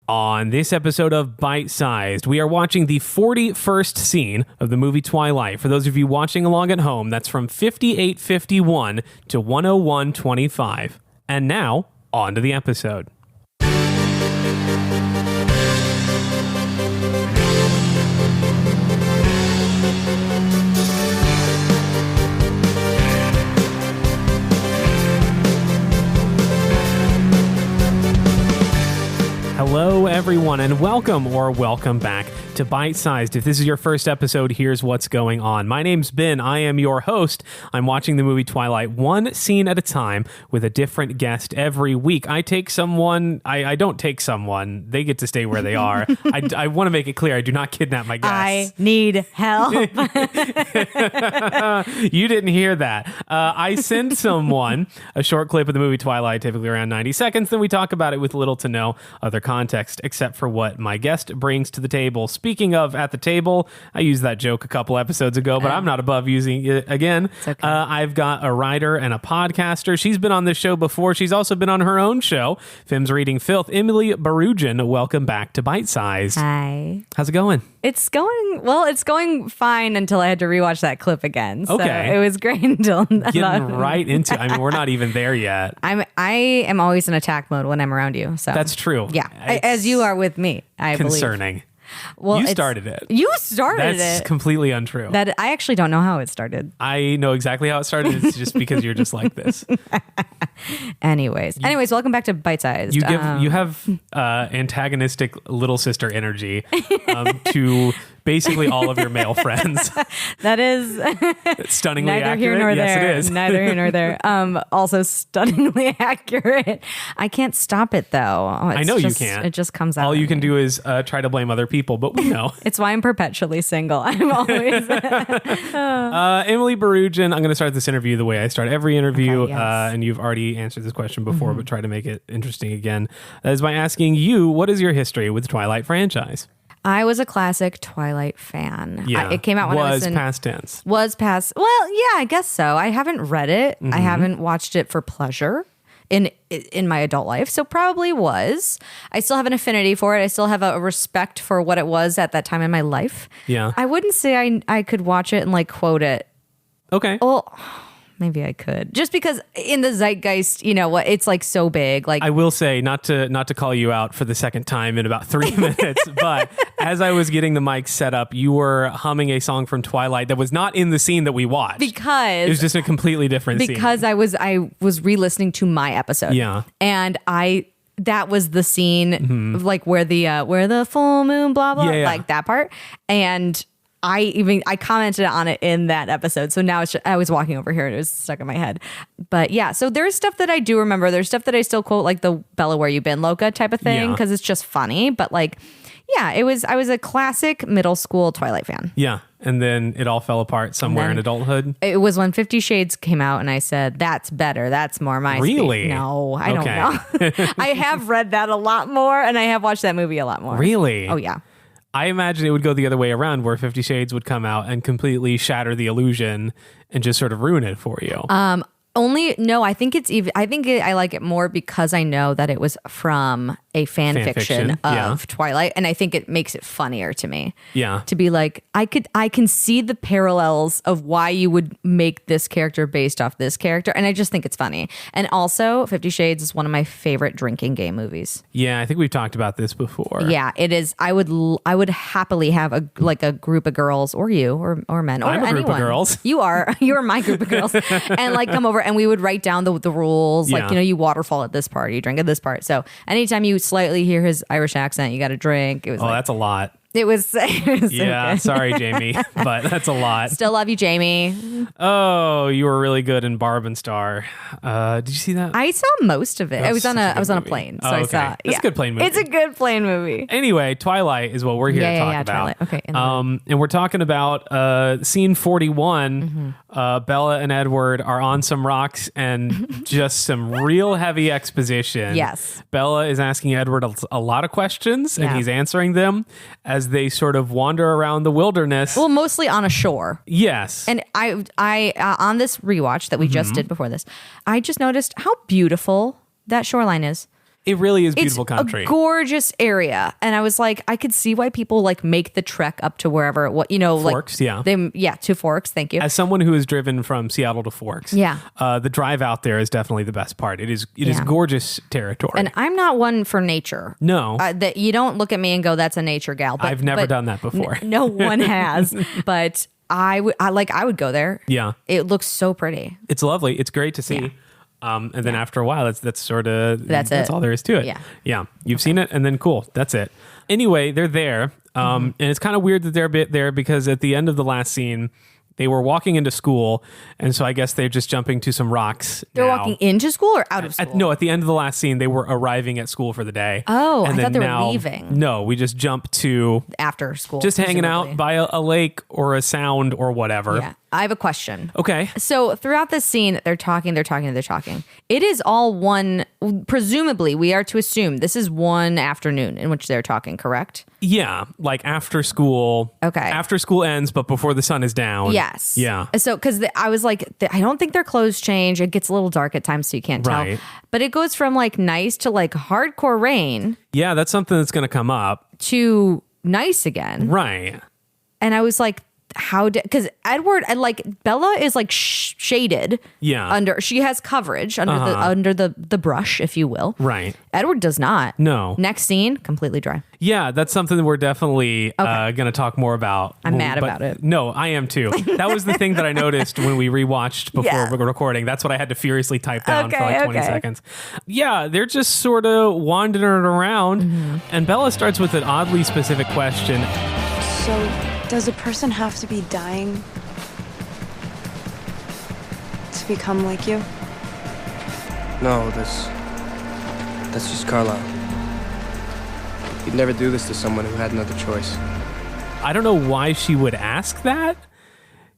On this episode of Bite Sized, we are watching the 41st scene of the movie Twilight. For those of you watching along at home, that's from 58:51 to 101:25. And now, on to the episode. Hello, everyone, and welcome back to Bite Sized. If this is your first episode, here's what's going on. My name's Ben. I am your host. I'm watching the movie Twilight one scene at a time with a different guest every week. I take someone. I don't take someone. They get to stay where they are. I want to make it clear. I do not kidnap my guests. I need help. You didn't hear that. I send someone a short clip of the movie Twilight, typically around 90 seconds. Then we talk about it with little to no other context, except for what my guest brings to the table. Speaking of at the table, I used that joke a couple episodes ago, but I'm not above using it again. Okay. I've got a writer and a podcaster. She's been on this show before. She's also been on her own show, Fem's Reading Filth. Emily Bouroudjian, welcome back to Bite Size. Hi. How's it going? It's going fine until I had to rewatch that clip again. So Okay. it was great until Getting right into it. I mean, we're not even there yet. I am always in attack mode when I'm around you. So That's true. Yeah, as you are with me. I believe. Concerning. Well, You started it. You started That's it. completely untrue. That I actually don't know how it started. I know exactly how it started. It's just because you're just like this. Anyways, welcome back to Bite Sized. You have antagonistic little sister energy to basically all of your male friends. That is Stunningly neither accurate. here nor Yes, there. it is. Neither here nor there. Also stunningly accurate. I can't stop it though. I know you can't. It just comes out. All you of can me. do is try to blame other people, but we know. It's why I'm perpetually single. I'm always Emily Bouroudjian, I'm going to start this interview the way I start every interview, Okay, yes. and you've already answered this question before, but try to make it interesting again. That is by asking you, what is your history with the Twilight franchise? I was a classic Twilight fan. Yeah. It came out when I was in past tense. Was past. Well, yeah, I guess so. I haven't read it. I haven't watched it for pleasure in my adult life, so probably was. I still have an affinity for it. I still have a respect for what it was at that time in my life. Yeah. I wouldn't say I could watch it and like quote it. Okay. Well, maybe I could. Just because in the zeitgeist, what it's like so big. Like I will say, not to call you out for the second time in about 3 minutes, but as I was getting the mic set up, you were humming a song from Twilight that was not in the scene that we watched. because It was just a completely different scene. because I was re-listening to my episode. Yeah. And that was the scene like where the full moon blah blah Yeah. like that part. And I commented on it in that episode. So now I was walking over here and it was stuck in my head. But yeah, so there's stuff that I do remember. There's stuff that I still quote, like the Bella Where You Been Loca type of thing, Yeah. because it's just funny. But like, yeah, I was a classic middle school Twilight fan. Yeah. And then it all fell apart somewhere in adulthood. It was when 50 Shades came out and I said, that's better. That's more my speed. Really? No, I Okay. don't know. I have read that a lot more and I have watched that movie a lot more. Really? Oh, yeah. I imagine it would go the other way around, where 50 Shades would come out and completely shatter the illusion and just sort of ruin it for you. I think I like it more because I know that it was from a fan fiction of yeah. Twilight, and I think it makes it funnier to me. Yeah. To be like, I can see the parallels of why you would make this character based off this character, and I just think it's funny. And also, 50 Shades is one of my favorite drinking game movies. Yeah, I think we've talked about this before. Yeah, it is. I would happily have a group of girls, or you, or men, or I'm a anyone. group of girls. You're my group of girls, and like come over and we would write down the rules. Yeah. Like, you waterfall at this part, you drink at this part. So anytime you slightly hear his Irish accent, you got to drink. It was That's a lot. It was so Yeah, good. sorry, Jamie, but that's a lot. Still love you, Jamie. Oh, you were really good in Barb and Star. Did you see that? I saw most of it. I was on a movie. plane, so Oh, I okay. saw. It's a good plane movie. It's a good plane movie. Anyway, Twilight is what we're here to talk about. Twilight. Okay. And we're talking about scene 41. Bella and Edward are on some rocks and just some real heavy exposition. Yes. Bella is asking Edward a lot of questions, and Yeah. he's answering them as they sort of wander around the wilderness. Well, mostly on a shore. Yes. And I on this rewatch that we just did before this, I just noticed how beautiful that shoreline is. It really is beautiful country. A gorgeous area. And I was like, I could see why people like make the trek up to wherever, Forks, like to Forks. Thank you. As someone who has driven from Seattle to Forks, the drive out there is definitely the best part. It is gorgeous territory. And I'm not one for nature. No. That you don't look at me and go, that's a nature gal. But, I've never done that before. No one has. But I would go there. Yeah. It looks so pretty. It's lovely. It's great to see. Yeah. And then after a while, that's sort of that's all there is to it. Yeah. You've seen it, and then cool, that's it. Anyway, they're there, and it's kind of weird that they're there because at the end of the last scene, they were walking into school, and so I guess they're just jumping to some rocks. They're walking into school or out of school? No, at the end of the last scene, they were arriving at school for the day. Oh, and I thought they were leaving. No, we just jumped to after school, just hanging out by a lake or a sound or whatever. Yeah. I have a question. Okay. So throughout this scene, they're talking. It is all one, presumably, we are to assume this is one afternoon in which they're talking, correct? Yeah, like after school. Okay. After school ends, but before the sun is down. Yes. Yeah. So, because I was like, I don't think their clothes change. It gets a little dark at times, so you can't tell. Right. But it goes from like nice to like hardcore rain Yeah, that's something that's going to come up. to nice again. Right. And I was like, because Edward, Bella is like shaded. Yeah. She has coverage under the brush, if you will. Right. Edward does not. No. Next scene, completely dry. Yeah, that's something that we're definitely going to talk more about. I'm mad about it. No, I am too. That was the thing that I noticed when we rewatched before recording. That's what I had to furiously type down for like 20 seconds. Yeah, they're just sort of wandering around, and Bella starts with an oddly specific question. So, does a person have to be dying to become like you? No, that's just Carlisle. You'd never do this to someone who had another choice. I don't know why she would ask that,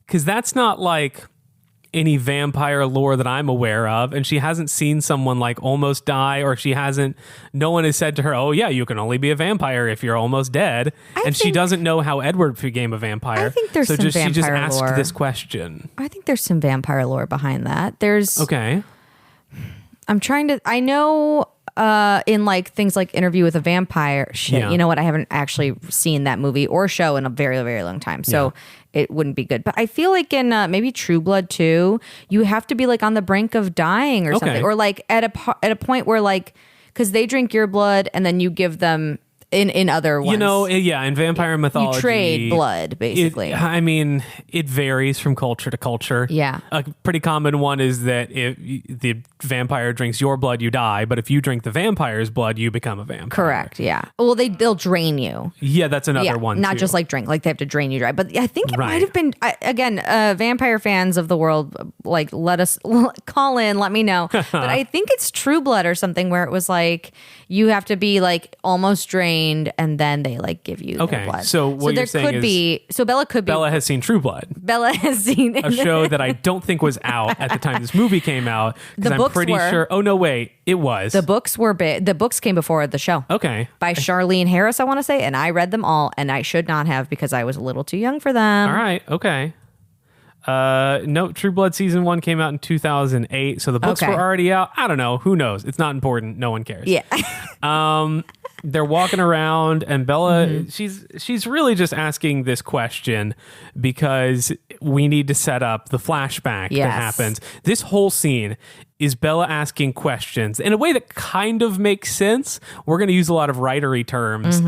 because that's not like any vampire lore that I'm aware of, and she hasn't seen someone like almost die, or no one has said to her, oh yeah, you can only be a vampire if you're almost dead. She doesn't know how Edward became a vampire. I think there's some vampire she just asked lore. this question. I think there's some vampire lore behind that. Okay. I know in like things like Interview with a Vampire, you know what? I haven't actually seen that movie or show in a very, very long time. So it wouldn't be good. But I feel like in maybe True Blood 2, you have to be like on the brink of dying or something. Or like at a point where like, because they drink your blood and then you give them in other ones. In vampire mythology, you trade blood, basically. It varies from culture to culture. Yeah. A pretty common one is that if the vampire drinks your blood, you die. But if you drink the vampire's blood, you become a vampire. Correct, yeah. Well, they'll drain you. Yeah, that's another one, not too. just like drink. Like they have to drain you dry. But I think it might have been, again, vampire fans of the world, like let us call in, let me know. But I think it's True Blood or something where it was like, you have to be like almost drained and then they like give you their blood. So what you're saying is Bella has seen True Blood. Bella has seen a show that I don't think was out at the time this movie came out. The books pretty were. Sure. Oh no, wait, it was. The books were big. The books came before the show. Okay. By Charlene Harris, I want to say, and I read them all, and I should not have because I was a little too young for them. All right. Okay. No, True Blood season 1 came out in 2008, so the books were already out. I don't know. Who knows? It's not important. No one cares. Yeah. They're walking around, and Bella, she's really just asking this question because we need to set up the flashback that happens. This whole scene is Bella asking questions in a way that kind of makes sense. We're going to use a lot of writery terms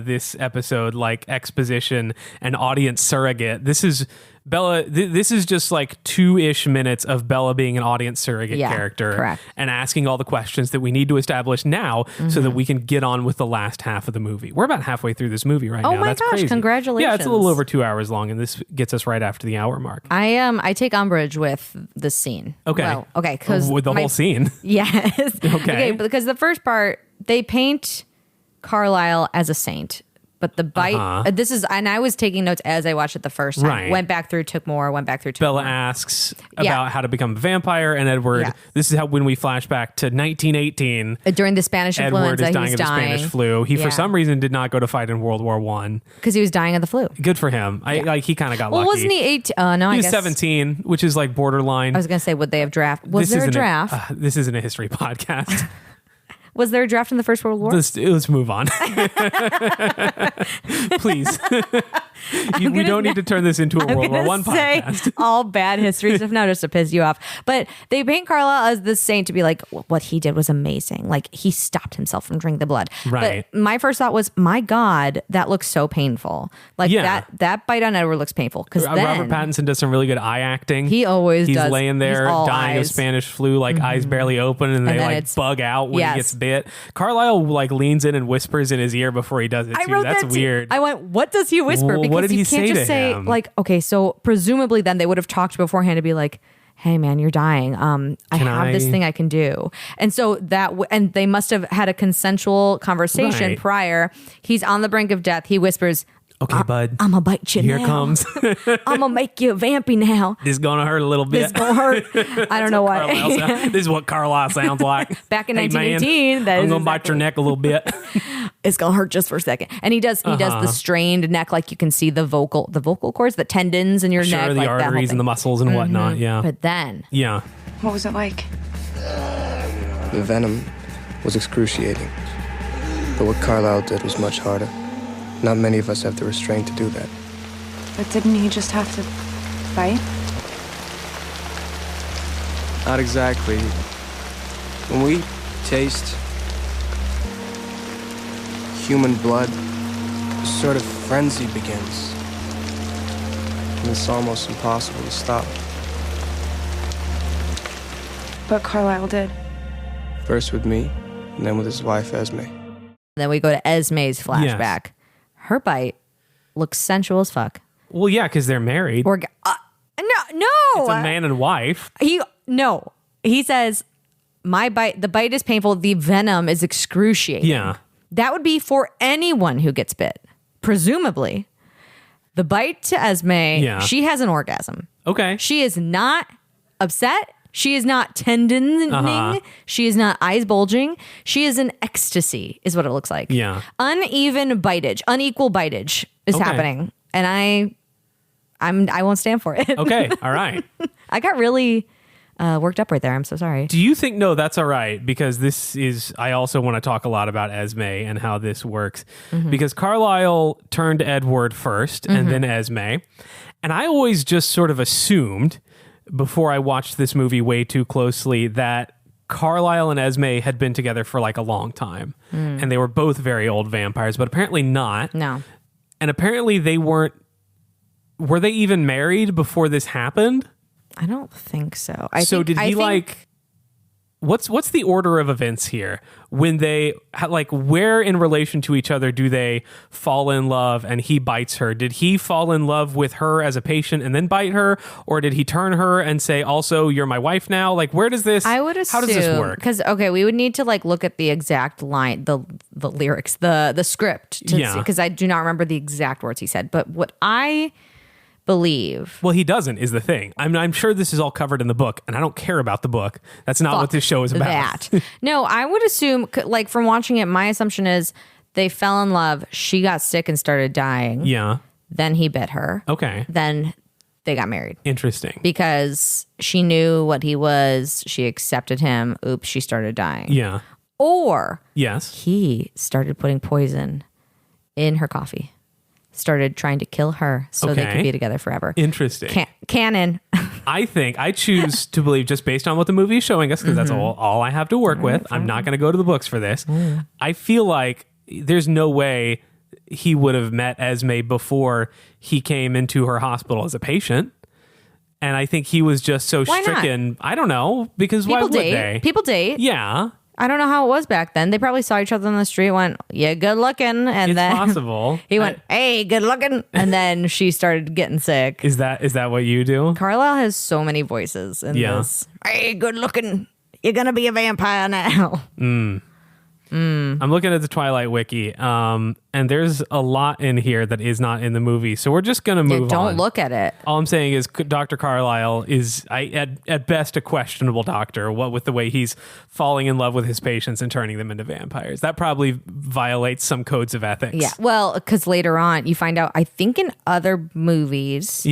this episode, like exposition and audience surrogate. This is Bella, this is just like 2-ish minutes of Bella being an audience surrogate character and asking all the questions that we need to establish now so that we can get on with the last half of the movie. We're about halfway through this movie right now. Oh my That's gosh, crazy. congratulations. Yeah, it's a little over 2 hours long, and this gets us right after the hour mark. I take umbrage with this scene. Okay. Well, okay, because with the whole scene. Yes. Okay. Because the first part, they paint Carlisle as a saint. But the bite, this is, and I was taking notes as I watched it the first time. Right. Went back through, took more, went back through, took Bella more. asks about how to become a vampire, and Edward, this is how when we flash back to 1918. During the Spanish influenza, Edward is dying of the Spanish flu. He, for some reason, did not go to fight in World War I. Because he was dying of the flu. Good for him. He kind of got lucky. Well, wasn't he 18? No, he I was guess. 17, which is like borderline. I was going to say, would they have draft? Was there a draft? This isn't a history podcast. Was there a draft in the First World War? Let's move on. Please. We don't need to turn this into a World War I podcast. All bad history stuff now just to piss you off. But they paint Carlisle as the saint to be like, what he did was amazing. Like, he stopped himself from drinking the blood. Right. But my first thought was, my God, that looks so painful. Like, that bite on Edward looks painful. Because Robert Pattinson does some really good eye acting. He always does. He's laying there dying of eyes. Spanish flu, like eyes barely open, and they like bug out when he gets bit. Carlisle like leans in and whispers in his ear before he does it too. I wrote That's that weird. I went, what does he whisper? Well, because what did he can't say just to say him? like, okay, so presumably then they would have talked beforehand to be like, hey man, you're dying. I have this thing I can do. And so and they must have had a consensual conversation prior. He's on the brink of death. He whispers, okay, bud. I'm gonna bite you Here now. comes. I'm gonna make you vampy now. This is gonna hurt a little bit. This gonna hurt. I don't know why. This is what Carlisle sounds like. Back in Hey, 1918, man, I'm gonna bite your neck a little bit. It's gonna hurt just for a second. And he does the strained neck, like you can see the vocal cords, the tendons in your neck, the like arteries and the muscles and whatnot. Yeah. But then, What was it like? The venom was excruciating. But what Carlisle did was much harder. Not many of us have the restraint to do that. But didn't he just have to bite? Not exactly. When we taste human blood, a sort of frenzy begins. And it's almost impossible to stop. But Carlisle did. First with me, and then with his wife, Esme. then we go to Esme's flashback. Yes. Her bite looks sensual as fuck. Well, yeah, because they're married. No. It's a man and wife. He says, the bite is painful. The venom is excruciating. Yeah. That would be for anyone who gets bit. Presumably, the bite to Esme, she has an orgasm. Okay. She is not upset. She is not tendoning. She is not eyes bulging. She is in ecstasy, is what it looks like. Yeah. Unequal biteage is happening. And I won't stand for it. Okay. All right. I got really worked up right there. I'm so sorry. Do you think, no, that's all right, because I also want to talk a lot about Esme and how this works, because Carlisle turned Edward first and then Esme. And I always just sort of assumed before I watched this movie way too closely that Carlisle and Esme had been together for like a long time and they were both very old vampires, but apparently not. No. And apparently were they even married before this happened? I don't think so. What's the order of events here? When they, like, where in relation to each other do they fall in love and he bites her? Did he fall in love with her as a patient and then bite her? Or did he turn her and say, also, you're my wife now? Like, where does this, I would assume, how does this work? Because, we would need to, like, look at the exact line, the lyrics, the script to see, because I do not remember the exact words he said. But what I believe. Well, he doesn't, is the thing. I'm sure this is all covered in the book, and I don't care about the book. That's not what this show is about. No, I would assume, like, from watching it, my assumption is they fell in love. She got sick and started dying. Yeah. Then he bit her. Okay. Then they got married. Interesting. Because she knew what he was. She accepted him. Oops, she started dying. Yeah. Or yes, he started putting poison in her coffee. Started trying to kill her so they could be together forever. Interesting. Canon. I choose to believe, just based on what the movie is showing us, because that's all I have to work with. I'm not going to go to the books for this. I feel like there's no way he would have met Esme before he came into her hospital as a patient. And I think he was just so stricken. I don't know, because why would they? People date. Yeah. I don't know how it was back then. They probably saw each other on the street, went, yeah, good looking. And then possible. He went, hey, good looking. And then she started getting sick. Is that what you do? Carlisle has so many voices in this. Hey, good looking. You're going to be a vampire now. I'm looking at the Twilight wiki, and there's a lot in here that is not in the movie, so we're just going to move on. Don't look at it. All I'm saying is Dr. Carlisle is, at best, a questionable doctor, what with the way he's falling in love with his patients and turning them into vampires. That probably violates some codes of ethics. Yeah, well, because later on, you find out, I think in other movies,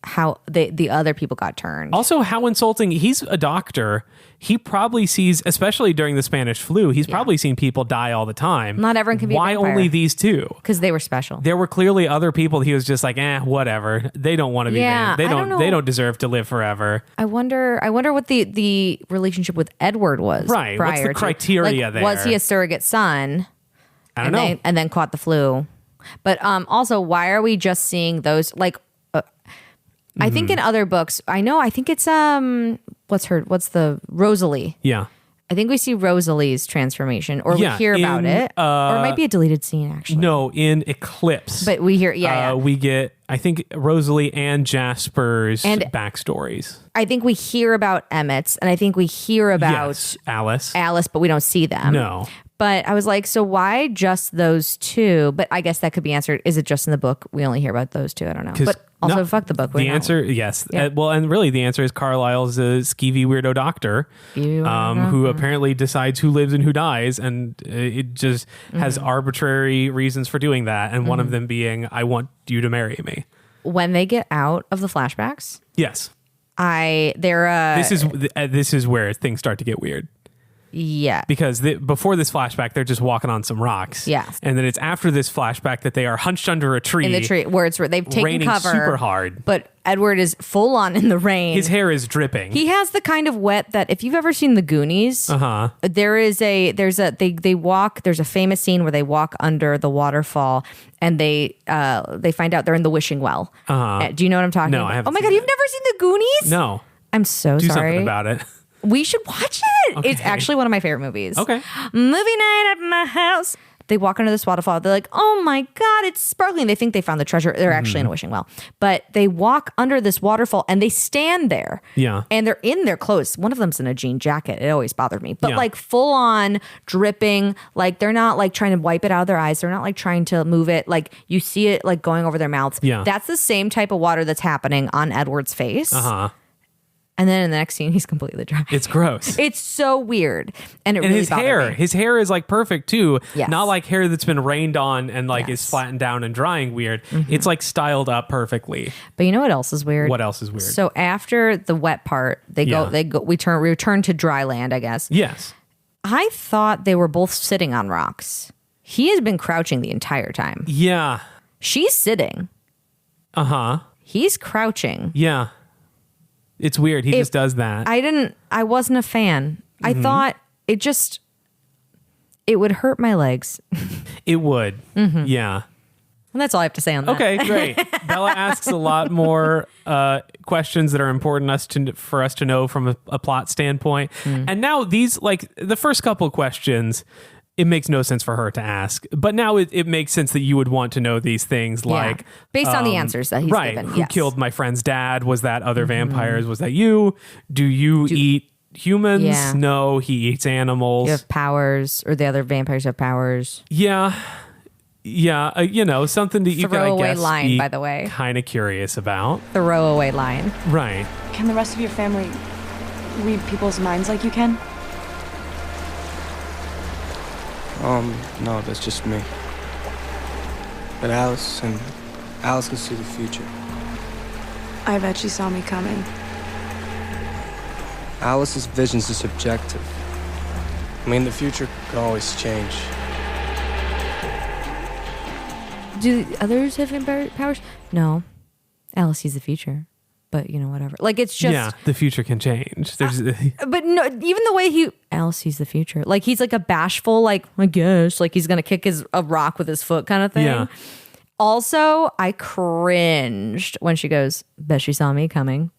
how the other people got turned. Also, how insulting. He's a doctor. He probably sees, especially during the Spanish flu, he's probably seen people die all the time. Not everyone can be a Why vampire. only these two? Because they were special. There were clearly other people he was just like, whatever. They don't want to be Yeah, They I don't know. They don't deserve to live forever. I wonder what the relationship with Edward was. Right. What's prior the to. criteria Like, there? Was he a surrogate son? I don't know. And then caught the flu. But also, why are we just seeing those? Like, I think in other books, I think it's what's the Rosalie? Yeah. I think we see Rosalie's transformation, or Yeah, we hear about in, it, or it might be a deleted scene actually. No, in Eclipse. But we hear, We get, I think, Rosalie and Jasper's And- backstories. I think we hear about Emmett's, and I think we hear about Yes, Alice. Alice, but we don't see them. No. But I was like, so why just those two? But I guess that could be answered. Is it just in the book? We only hear about those two. I don't know. But also, no, fuck the book. The answer, yes. Yeah. Well, and really the answer is Carlisle's a skeevy weirdo doctor who apparently decides who lives and who dies. And it just has arbitrary reasons for doing that. And one of them being, I want you to marry me. When they get out of the flashbacks, Yes. this This is where things start to get weird. Yeah. Because before this flashback, they're just walking on some rocks. Yes. And then it's after this flashback that they are hunched under a tree. In the tree where they've taken raining cover. super hard. But Edward is full on in the rain. His hair is dripping. He has the kind of wet that if you've ever seen the Goonies, they walk, there's a famous scene where they walk under the waterfall and they find out they're in the wishing well. Do you know what I'm talking No, about? I haven't Oh my seen God, it. you've never seen the Goonies? No. I'm so Do sorry. something about it. We should watch it. Okay. It's actually one of my favorite movies. Okay. Movie night at my house. They walk under this waterfall. They're like, oh my God, it's sparkling. They think they found the treasure. They're actually in a wishing well. But they walk under this waterfall and they stand there. Yeah. And they're in their clothes. One of them's in a jean jacket. It always bothered me. But Yeah. like full on dripping. Like they're not like trying to wipe it out of their eyes. They're not like trying to move it. Like you see it like going over their mouths. Yeah. That's the same type of water that's happening on Edward's face. And then in the next scene, he's completely dry. It's gross. It's so weird. And it And really his bothered me. hair is like perfect too. Yes. Not like hair that's been rained on and like is Yes. flattened down and drying weird. It's like styled up perfectly. But you know what else is weird? What else is weird? So after the wet part, we return to dry land, I guess. Yes. I thought they were both sitting on rocks. He has been crouching the entire time. Yeah. She's sitting. He's crouching. Yeah. It's weird. He just does that. I wasn't a fan. I thought it would hurt my legs. It would. Yeah. And that's all I have to say on that. Okay, great. Bella asks a lot more questions that are important for us to know from a plot standpoint. And now these, like the first couple of questions, it makes no sense for her to ask. But now it makes sense that you would want to know these things, like based on the answers that he's right, given. Who Yes. killed my friend's dad? Was that other vampires? Was that you? Do you eat humans? Yeah. No, he eats animals. You have powers, or the other vampires have powers. Yeah. Yeah, something that you could, I Throwaway guess, line, be by the way. kind of curious about. Throwaway line. Right. Can the rest of your family read people's minds like you can? No, that's just me. But Alice can see the future. I bet she saw me coming. Alice's visions are subjective. I mean, the future can always change. Do the others have powers? No. Alice sees the future. But, whatever. Like, it's just... Yeah, the future can change. There's But no, even the way Alice sees the future. Like, he's like a bashful, like, I guess, like he's going to kick a rock with his foot kind of thing. Yeah. Also, I cringed when she goes, bet she saw me coming.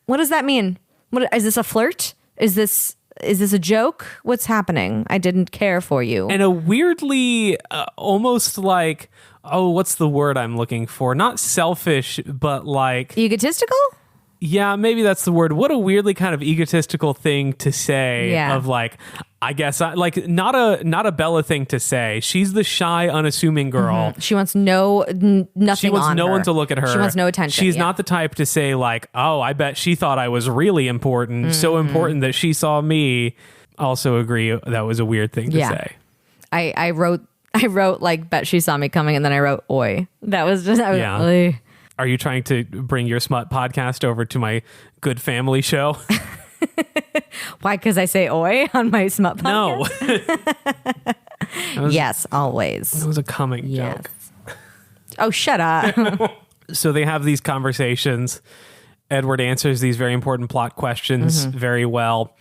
What does that mean? What is this, a flirt? Is this a joke? What's happening? I didn't care for you. and a weirdly almost like, oh, what's the word I'm looking for? Not selfish, but like, Egotistical? yeah, maybe that's the word. What a weirdly kind of egotistical thing to say. Yeah. Of like, I guess not a Bella thing to say. She's the shy, unassuming girl. She wants nothing. She wants on no her. one to look at her. She wants no attention. She's yeah. not the type to say like, oh, I bet she thought I was really important. So important that she saw me. Also agree that was a weird thing to Yeah. say. I wrote like, bet she saw me coming, and then I wrote oi. That was just, I was Yeah. like, Are you trying to bring your smut podcast over to my good family show? Why? Because I say oi on my smut podcast? No. Yes, always. It was a comic joke. Oh, shut up. So they have these conversations. Edward answers these very important plot questions very well.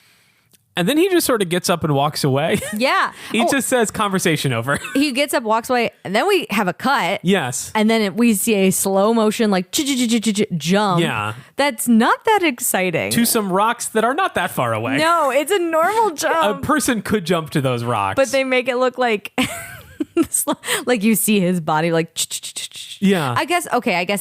And then he just sort of gets up and walks away. Yeah. He just says, conversation over. He gets up, walks away, and then we have a cut. Yes. And then we see a slow motion, like, jump. Yeah. That's not that exciting. To some rocks that are not that far away. No, it's a normal A jump. person could jump to those rocks. But they make it look like... like you see his body like yeah. I guess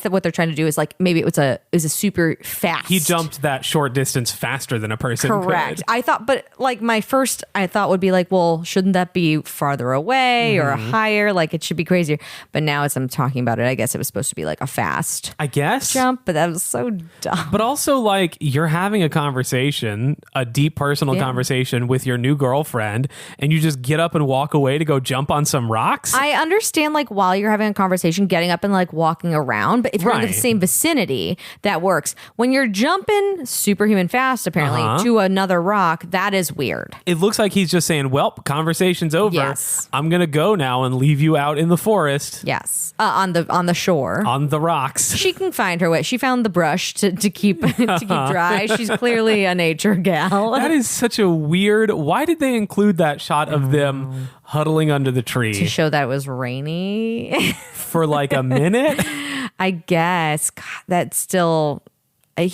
that what they're trying to do is like maybe it was a super fast. He jumped that short distance faster than a person Correct. could. I thought, but like my first I thought would be like, well, shouldn't that be farther away or higher? Like it should be crazier. But now as I'm talking about it, I guess it was supposed to be like a fast I guess. jump, but that was so dumb. But also like you're having a conversation, a deep personal conversation with your new girlfriend, and you just get up and walk away to go jump on some rocks. I understand like while you're having a conversation, getting up and like walking around, but if you're in the Right. same vicinity, that works. When you're jumping superhuman fast, apparently, to another rock, that is weird. It looks like he's just saying, well, conversation's over. Yes. I'm going to go now and leave you out in the forest. Yes, on the shore. On the rocks. She can find her way. She found the brush to keep to keep dry. She's clearly a nature gal. That is such a weird... Why did they include that shot of them huddling under the tree? To show that it was rainy. For like a minute? I guess. God, that's still... there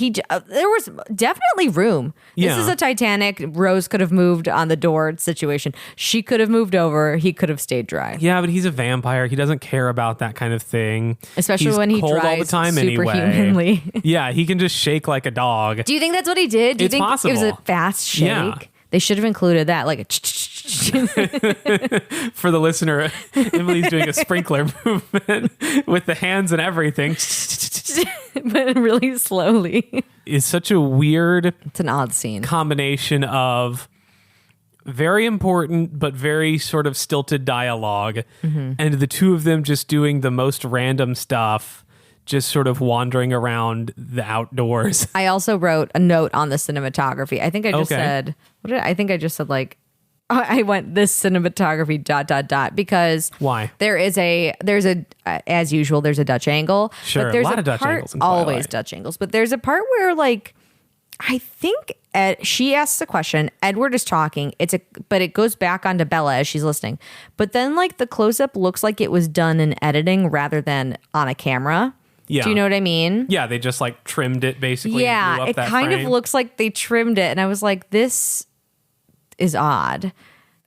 was definitely room. Yeah. This is a Titanic. Rose could have moved on the door situation. She could have moved over. He could have stayed dry. Yeah, but he's a vampire. He doesn't care about that kind of thing. Especially He's when he cold all dries the time superhumanly. anyway. Yeah, he can just shake like a dog. Do you think that's what he did? Do you It's think it was a possible. fast shake? Yeah. They should have included that, like a For the listener, Emily's doing a sprinkler movement with the hands and everything. but really slowly. It's such a weird It's an odd scene. combination of very important but very sort of stilted dialogue, and the two of them just doing the most random stuff, just sort of wandering around the outdoors. I also wrote a note on the cinematography. I think I just Okay. said, what did I think I just said like, I went this cinematography ... because Why? there's a as usual there's a Dutch angle. Sure, but there's a lot of Dutch part, angles in always Twilight. Dutch angles, but there's a part where like I think she asks a question. Edward is talking. But it goes back onto Bella as she's listening. But then like the close up looks like it was done in editing rather than on a camera. Yeah. Do you know what I mean? Yeah, they just like trimmed it basically. and blew Yeah, up it that kind frame. of looks like they trimmed it, and I was like, this is odd.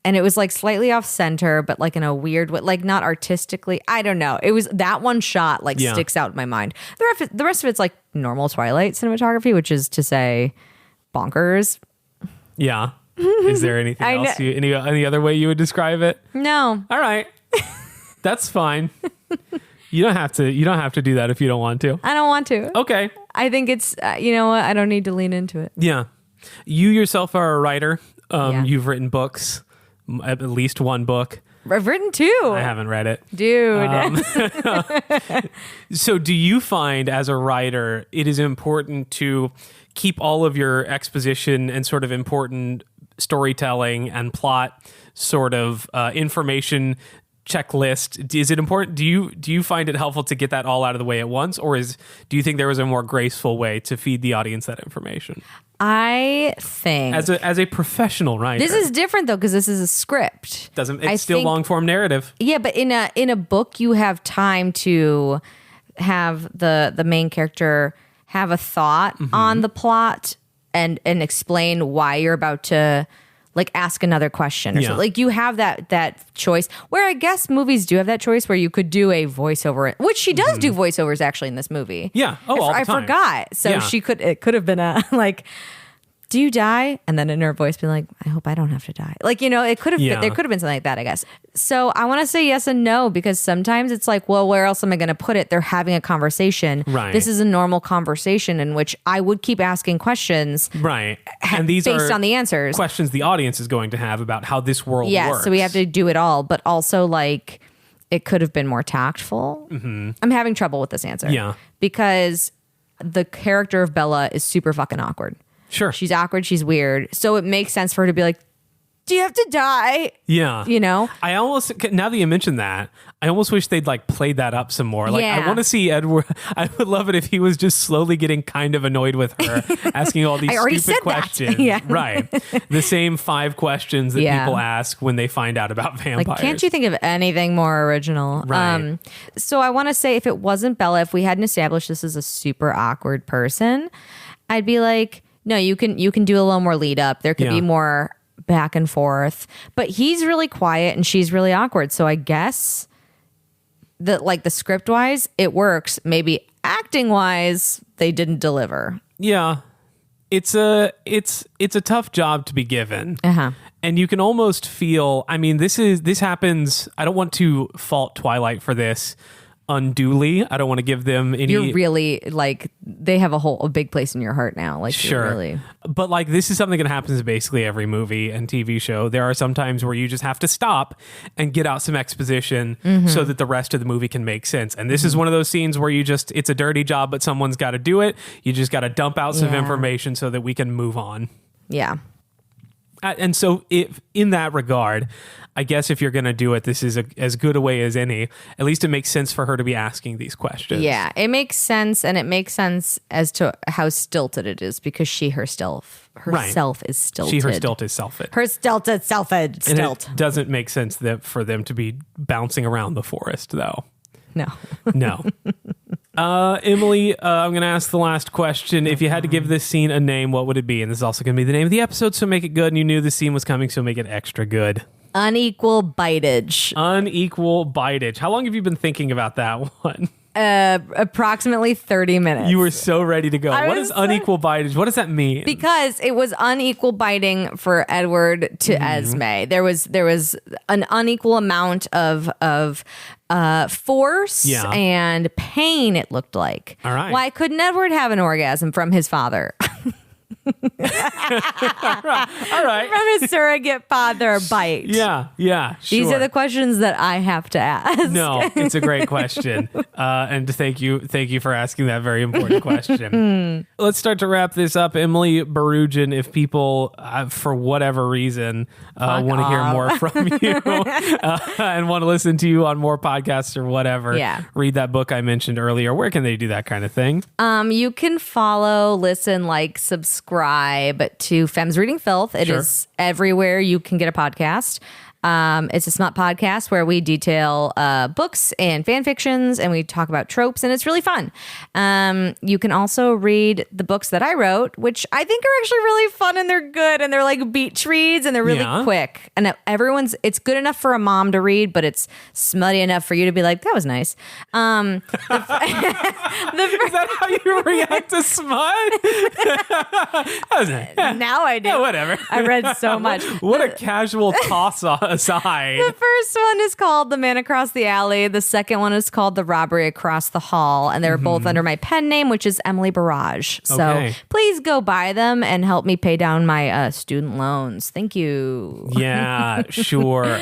And it was like slightly off center, but like in a weird way, like not artistically. I don't know. It was that one shot like Yeah. sticks out in my mind. The rest of it's like normal Twilight cinematography, which is to say bonkers. Yeah. Is there anything I else? know. Any other way you would describe it? No. All right. That's fine. You don't have to do that if you don't want to. I don't want to. Okay. I think it's, you know what? I don't need to lean into it. Yeah. You yourself are a writer. Yeah. You've written books, at least one book. I've written two. I haven't read it. Dude. So do you find as a writer, it is important to keep all of your exposition and sort of important storytelling and plot sort of information checklist? Is it important? Do you find it helpful to get that all out of the way at once, or do you think there was a more graceful way to feed the audience that information? I think As a professional writer, this is different though, because this is a script. it's still long form narrative. Yeah, but in a book, you have time to have the main character have a thought on the plot and explain why you're about to like ask another question or Yeah. something. Like you have that choice, where I guess movies do have that choice where you could do a voiceover, which she does do voiceovers actually in this movie. Yeah. Oh, all the I time. forgot. So Yeah. it could have been a like, do you die? And then in her voice be like, I hope I don't have to die. Like, you know, it could have Yeah. there could have been something like that, I guess. So I want to say yes and no, because sometimes it's like, well, where else am I going to put it? They're having a conversation. Right. This is a normal conversation in which I would keep asking questions Right. And these based are on the answers. questions the audience is going to have about how this world Yes, works. so we have to do it all, but also like it could have been more tactful. I'm having trouble with this answer. Yeah. Because the character of Bella is super fucking awkward. Sure. She's awkward. She's weird. So it makes sense for her to be like, do you have to die? Yeah. You know? I almost, now that you mentioned that, I almost wish they'd like played that up some more. Like, I Yeah. want to see Edward. I would love it if he was just slowly getting kind of annoyed with her, asking all these I already stupid said that. questions. Yeah. Right. The same 5 questions that Yeah. people ask when they find out about vampires. Like, can't you think of anything more original? Right. So I want to say, if it wasn't Bella, if we hadn't established this as a super awkward person, I'd be like, no, you can do a little more lead up. There could Yeah. be more back and forth. But he's really quiet and she's really awkward. So I guess that, like, the script wise, it works. Maybe acting wise, they didn't deliver. Yeah. It's a tough job to be given. Uh-huh. And you can almost feel, I mean, this happens. I don't want to fault Twilight for this unduly. I don't want to give them any. You're really, like, they have a big place in your heart now. Like, Sure. you're really. But like, this is something that happens in basically every movie and TV show. There are some times where you just have to stop and get out some exposition so that the rest of the movie can make sense. And this is one of those scenes where it's a dirty job, but someone's got to do it. You just got to dump out some Yeah. information so that we can move on. Yeah. And so if in that regard, I guess if you're going to do it, this is as good a way as any. At least it makes sense for her to be asking these questions. Yeah, it makes sense, and it makes sense as to how stilted it is, because she herself is stilted. Her stilt is self-it. Her stilted And stilt. it doesn't make sense for them to be bouncing around the forest, though. No. No. Emily, I'm going to ask the last question. If you had to give this scene a name, what would it be? And this is also going to be the name of the episode, so make it good. And you knew the scene was coming, so make it extra good. Unequal Biteage. Unequal Biteage. How long have you been thinking about that one? Approximately 30 minutes. You were so ready to go. What is unequal biteage? What does that mean? Because it was unequal biting for Edward to Esme. There was an unequal amount of force Yeah. and pain, it looked like. All right. Why couldn't Edward have an orgasm from his father? All right. From his surrogate father bite? Yeah, sure. These are the questions that I have to ask. No, it's a great question. And thank you for asking that very important question. Let's start to wrap this up. Emily Bouroudjian, if people, for whatever reason, want to hear more from you and want to listen to you on more podcasts or whatever, read that book I mentioned earlier, where can they do that kind of thing? You can follow, listen, like, subscribe to Femmes Reading Filth. It is everywhere you can get a podcast. It's a smut podcast where we detail books and fan fictions, and we talk about tropes, and it's really fun. You can also read the books that I wrote, which I think are actually really fun, and they're good, and they're like beach reads, and they're really quick. And it's good enough for a mom to read, but it's smutty enough for you to be like, that was nice. Is that how you react to smut? Now I do. Yeah, whatever. I read so much. What a casual toss aside. The first one is called The Man Across the Alley. The second one is called The Robbery Across the Hall. And they're both under my pen name, which is Emily Bouroudjian. So please go buy them and help me pay down my student loans. Thank you. Yeah, sure.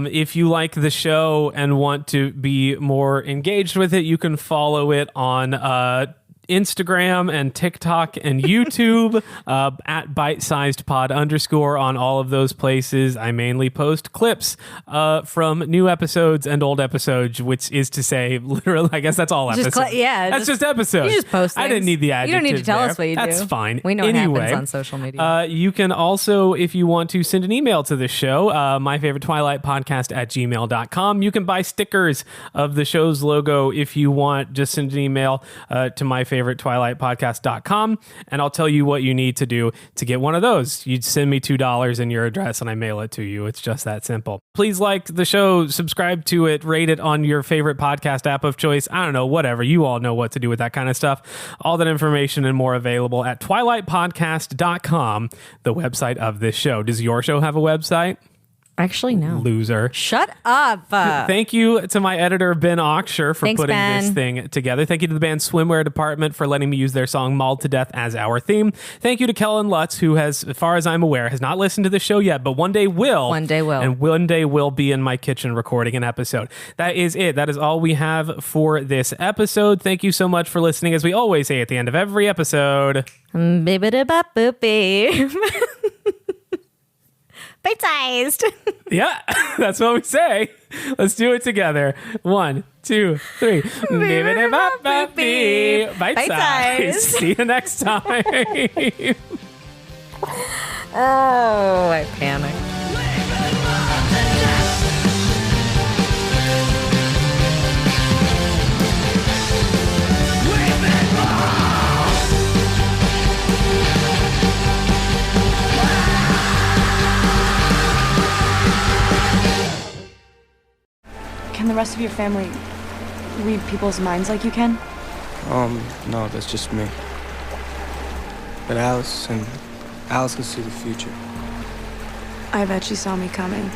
If you like the show and want to be more engaged with it, you can follow it on Instagram and TikTok and YouTube at bite-sized-pod_ on all of those places. I mainly post clips from new episodes and old episodes, which is to say, literally, I guess that's all episodes. That's just episodes. You just post things. I didn't need the adjectives. You don't need to tell us what you do. That's fine. We know anyway, what happens on social media. You can also, if you want to, send an email to the show, my favorite Twilight podcast at gmail.com. You can buy stickers of the show's logo if you want. Just send an email to my favorite Twilight podcast.com, and I'll tell you what you need to do to get one of those. You'd send me $2 in your address and I mail it to you. It's just that simple. Please like the show, subscribe to it, rate it on your favorite podcast app of choice. I don't know, whatever. You all know what to do with that kind of stuff. All that information and more available at twilightpodcast.com, the website of this show. Does your show have a website? Actually, no. Loser. Shut up. Thank you to my editor, Ben Oxshire, for Thanks, putting Ben. this thing together. Thank you to the band Swimwear Department for letting me use their song Mauled to Death as our theme. Thank you to Kellen Lutz, who has, as far as I'm aware, has not listened to the show yet, but one day will. One day will. And one day will be in my kitchen recording an episode. That is it. That is all we have for this episode. Thank you so much for listening. As we always say at the end of every episode, Bibbidi-bop-boopy. Bite-sized. yeah, that's what we say. Let's do it together. 1, 2, 3. Bibbidi-bop-bop-bee. Bite-sized. See you next time. Oh, I panicked. Can the rest of your family read people's minds like you can? No, that's just me. But Alice can see the future. I bet she saw me coming.